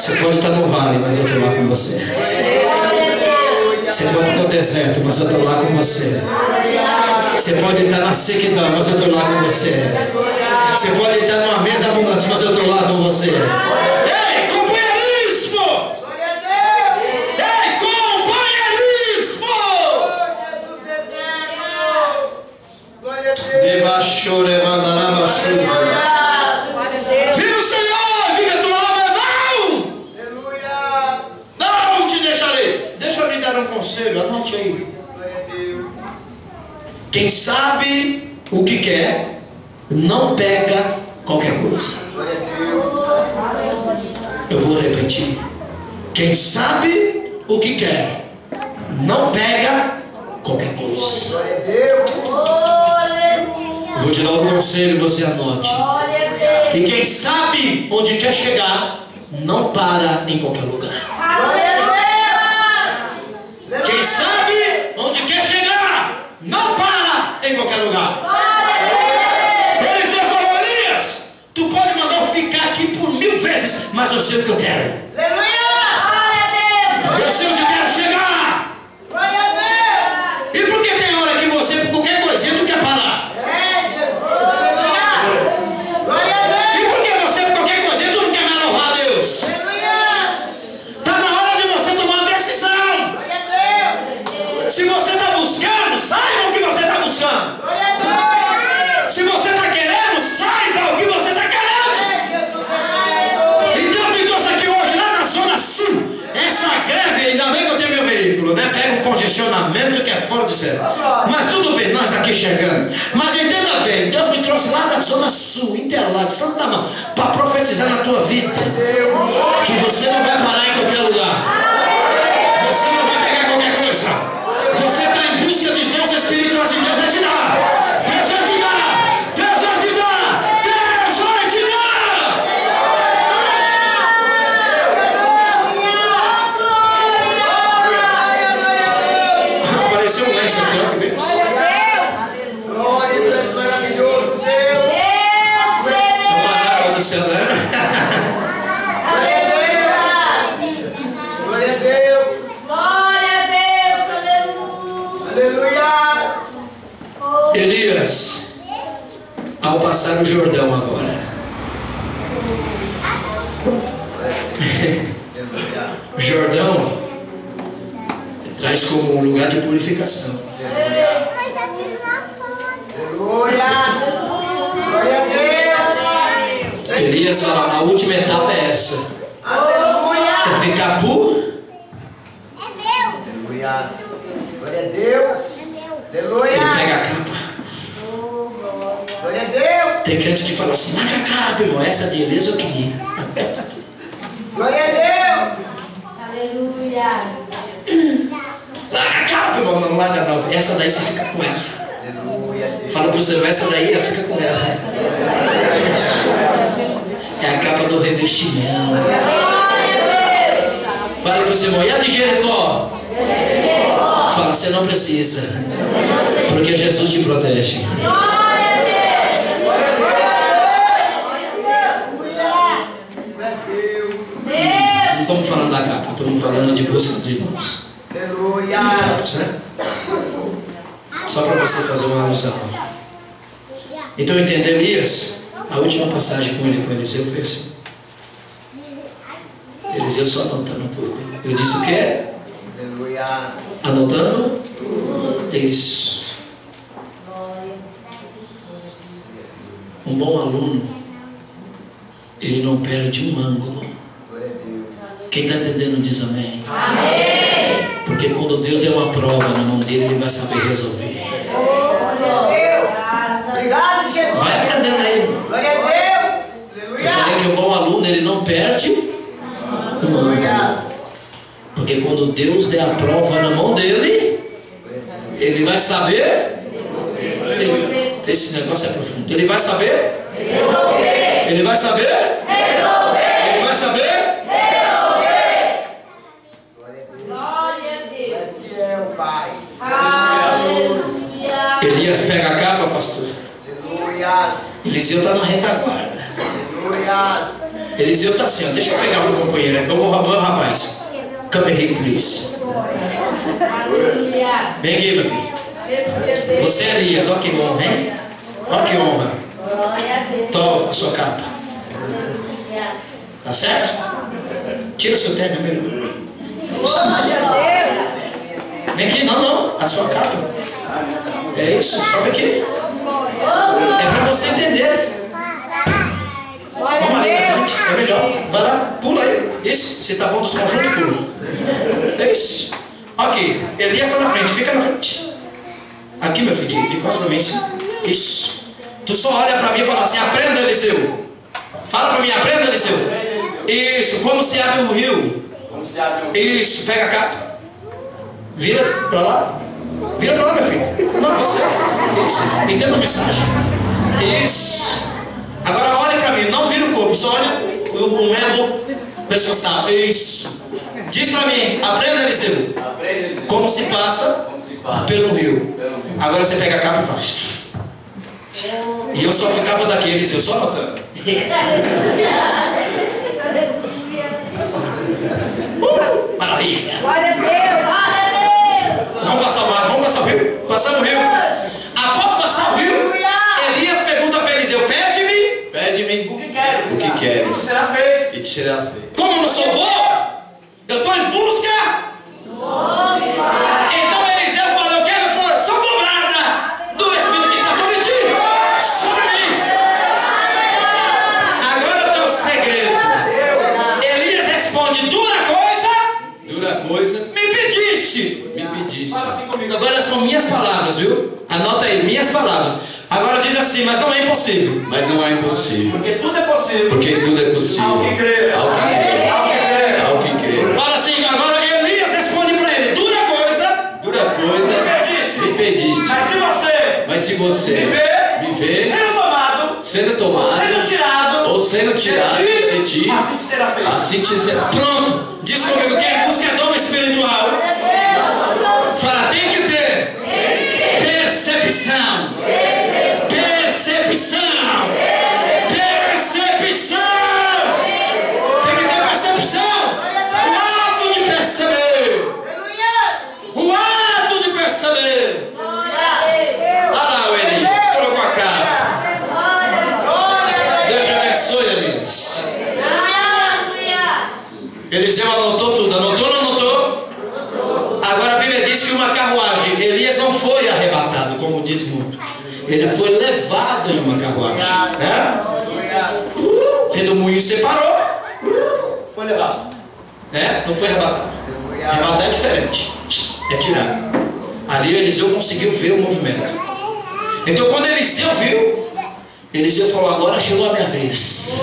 Você pode estar no vale, mas eu estou lá com você. Você pode estar no deserto, mas eu estou lá com você. Você pode estar na sequidão, mas eu estou lá com você. Você pode estar numa mesa abundante, mas eu estou lá com você. Ei, companheirismo! Ei, companheirismo! Viva o Senhor, viva a tua alma, irmão! Não te deixarei. Deixa eu lhe dar um conselho, anote aí. Quem sabe o que quer, não pega qualquer coisa. Eu vou repetir. Quem sabe o que quer, não pega qualquer coisa. Vou te dar um conselho e você anote. E quem sabe onde quer chegar, não para em qualquer lugar. Quem sabe onde quer chegar, não para em qualquer lugar. Eliseu falou: Elias, tu pode mandar eu ficar aqui por 1000 vezes, mas eu sei o que eu quero. Eu sei onde eu quero chegar. E por que tem hora que você, por qualquer coisinha, tu quer parar? E por que você, por qualquer coisinha, tu não quer mais louvar a Deus? Está na hora de você tomar uma decisão. Se você está buscando, saiba o que você está buscando. Se você está querendo, saiba o que você está querendo. E Deus me trouxe aqui hoje, lá na Zona Sul, essa greve, ainda bem que eu tenho meu veículo, né? Pega um congestionamento que é fora de sério. Mas tudo bem, nós aqui chegando. Mas entenda bem, Deus me trouxe lá da Zona Sul, Interlagos, Santa Mão, para profetizar na tua vida que você não vai parar em qualquer lugar. Você não vai pegar qualquer coisa. Você está em busca de dons espirituais e Deus vai te dar. Deus vai te dar. Deus vai te dar. Deus vai te dar. Apareceu um lenço aqui, ó, que bem. Glória a Deus, maravilhoso Deus. Vamos lá para o céu, né? Glória a Deus. Aleluia. Elias, ao passar o Jordão agora, o Jordão traz como um lugar de purificação. Aleluia. Glória a Deus. Elias fala: a última etapa é essa. Aleluia. É ficar puro. Aleluia. Glória a Deus. Ele Aleluia. pega a capa. Glória a Deus. Tem crente que fala assim: larga a capa, irmão. Essa de Elias eu queria. Glória a Deus. Larga a capa, irmão. Não larga não. Essa daí você fica com ela. Aleluia. Fala pro seu: essa daí fica com ela. É a capa do revestimento. Fala pro seu irmão: e a de Jericó? Fala: você não precisa, porque Jesus te protege. Não estamos falando da capa, estamos falando de busca de irmãos. Aleluia. Né? Só para você fazer uma alusão. Então, entender Elias, a última passagem com ele, com Eliseu, foi assim. Eliseu só anotando tudo. Eu disse o quê? Aleluia. Anotando? Isso. Um bom aluno, ele não perde um ângulo. Quem está entendendo diz amém. Amém. Porque quando Deus der uma prova na mão dele, ele vai saber resolver. Obrigado, Jesus. Vai aprendendo aí. Glória a Deus. Eu falei que o bom aluno, ele não perde um ângulo. Porque quando Deus der a prova na mão dele, ele vai saber. Esse negócio é profundo. Ele vai saber. Ele vai saber. Ele vai saber. Elias pega a capa, pastor. Aleluia. Eliseu está na retaguarda. Aleluia. Eliseu está assim, ó, deixa eu pegar o meu companheiro, eu vou roubar o rapaz. Come here, please. Vem aqui, meu filho. Você é Elias, olha que honra, hein? Olha que honra. Toma a sua capa. Tá certo? Tira o seu terno, meu. Vem aqui, não, a sua capa. É isso, sobe aqui. É para você entender. Vamos ali na frente, é melhor. Vai lá, pula aí. Isso, se tá bom dos conjuntos, pula. É isso. Aqui, Elias está na frente, fica na frente. Aqui, meu filho, de costas para mim, sim. Isso. Tu só olha para mim e fala assim: aprenda, Eliseu. Fala para mim: aprenda, Eliseu. Isso, como se abre um rio. Isso, pega a capa. Vira para lá. Vira para lá, meu filho. Não, você. Isso, entenda a mensagem. Isso. Agora olha para mim, não vira o corpo, só olha o membro pescoçado. Isso. Diz para mim: aprenda, Eliseu. Como se passa pelo rio. Agora você pega a capa e faz. E eu só ficava daqui, Eliseu, só notando. Maravilha. Glória a Deus. Vamos passar o mar, vamos passar o rio. Passamos o rio. Após passar o rio, Elias pergunta para Eliseu: pede-me. Pede-me O que queres? o que queres Será feito. e te será feito. Como eu não sou bom, eu estou em busca. Então Eliseu falou: eu quero porção dobrada do Espírito que está sobre ti, sobre mim. Agora tem um segredo. Elias responde: dura coisa me pediste. Fala Assim comigo, agora são minhas palavras, viu? Anota aí, minhas palavras. Agora diz assim: mas não é impossível. Mas não é impossível. Porque tudo é possível. Porque tudo é possível. Ao que crer. Ao que crer. Ao que crer. Ao que crer. Fala assim, agora Elias responde para ele: dura coisa Me pediste. Mas se você viver sendo tomado ou sendo tirado de ti, assim te será feito. assim te será. Pronto, diz comigo: quem busca é dom espiritual. Fala, tem que ter percepção. Percepção. Percepção. Tem que ter percepção. O ato de perceber. O ato de perceber. Olha lá o Elias, colocou a cara. Deus te abençoe, Elias. Eliseu anotou tudo. Anotou ou não anotou? Agora a Bíblia diz que uma carruagem, Elias não foi arrebatado, como diz muito. Ele foi levado em uma carruagem. Né? O redemoinho separou. Foi levado. Né? Não foi arrebatado. Arrebatar é diferente. É tirar. Ali Eliseu conseguiu ver o movimento. Então quando Eliseu viu, Eliseu falou: agora chegou a minha vez.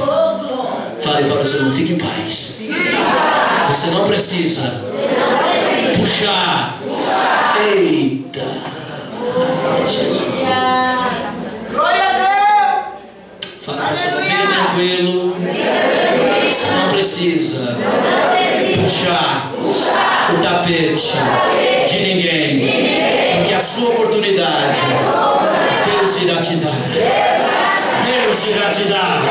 Fale para o seu irmão: fique em paz. Você não precisa puxar. Eita. Jesus. Glória a Deus. Fala para o seu irmão: fique tranquilo. Você não precisa puxar o tapete de ninguém. Porque a sua oportunidade Deus irá te dar. Deus irá te dar.